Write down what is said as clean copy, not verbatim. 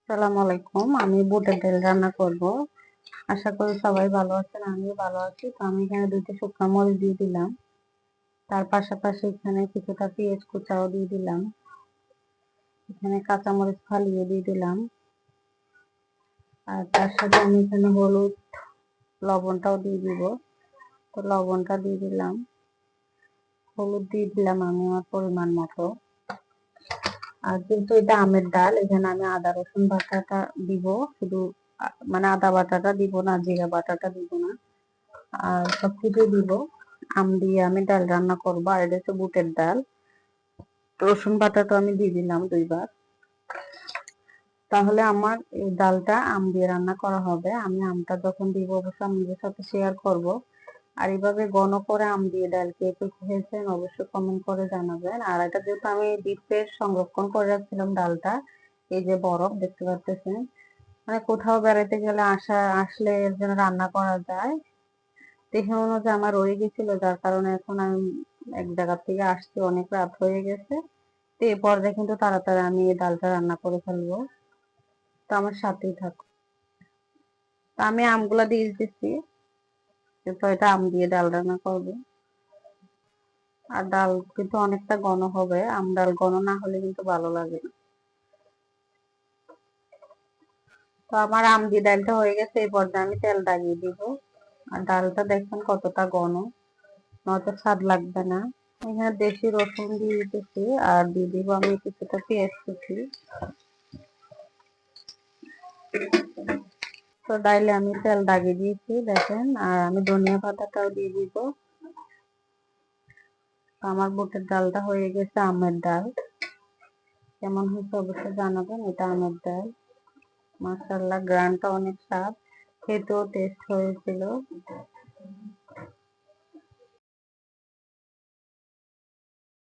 আসসালামু আলাইকুম। আমি বুটের ডাল রান্না করব। আশা করি সবাই ভালো আছেন, আমিও ভালো আছি। তো আমি এখানে 2টা শুকনো মরিচ দিয়ে দিলাম। তার পাশাপাশি এখানে কিছুটা পেঁয়াজ কুচাও দিয়ে দিলাম। এখানে কাঁচামরিচ ফালিয়ে দিয়ে দিলাম। আর তার সাথে আমি এখানে হলুদ, লবণটাও দিয়ে দিব। তো লবণটা দিয়ে দিলাম, হলুদ দিয়ে দিলাম আমি আমার পরিমাণ মতো। আর যেহেতু এটা আমের ডাল, এখানে আমি আদা রসুন বাটাটা দিব শুধু, মানে আদা বাটাটা দিব না, জিরা বাটাটা দিব না। আর সবকিছু দিব। আম দিয়ে আমি ডাল রান্না করবো, আর এটা হচ্ছে বুটের ডাল। রসুন বাটাটা আমি দিয়ে দিলাম 2 বার। তাহলে আমার এই ডালটা আম দিয়ে রান্না করা হবে। আমি আমটা যখন দিব অবশ্যই আপনাদের সাথে শেয়ার করব। আর এইভাবে ঘন করে আম দিয়ে ডাল কে কে খেয়েছেন অবশ্যই কমেন্ট করে জানাবেন। আর এটা যেহেতু আমি ডিপে সংরক্ষণ করে রাখছিলাম ডালটা, এই যে বরফ দেখতে পাচ্ছেন, মানে কোথাও বেড়াতে গেলে আসলে এর জন্য রান্না করা যায়। দেখে মনে হচ্ছে আমার রয়ে গেছিল, যার কারণে এখন আমি এক জায়গা থেকে আসছি, অনেক রাত হয়ে গেছে। তো এই পর্যায়ে কিন্তু তাড়াতাড়ি আমি এই ডালটা রান্না করে ফেলবো। তো আমার সাথেই থাকো। তো আমি আমগুলা দিয়ে দিতেছি, তো এটা আম দিয়ে ডাল রান্না করবো। আর ডাল কিন্তু অনেকটা ঘন হবে, আম ডাল ঘন না হলে কিন্তু ভালো লাগে না। তো আমার আম দিয়ে ডালটা হয়ে গেছে, এই পর্যায়ে আমি তেল লাগিয়ে দিব। আর ডালটা দেখুন কতটা ঘন, নয়তো স্বাদ লাগবে না। এখানে দেশি রসুন দিয়ে দিতেছি, আর দিয়ে দিব আমি কিছুটা পেঁয়াজ কুচি। তো ডাইলে আমি তেল দাগিয়ে দিয়েছি দেখেন, আর আমি ধনিয়া পাতাটাও দিয়ে দিব। আমার বুটের ডালটা হয়ে গেছে আমের ডাল। কেমন হয়েছে অবশ্যই জানাবেন। এটা আমের ডাল, মাশাআল্লাহ, গ্রানটা অনেক স্বাদ, খেতেও টেস্ট হয়েছিল।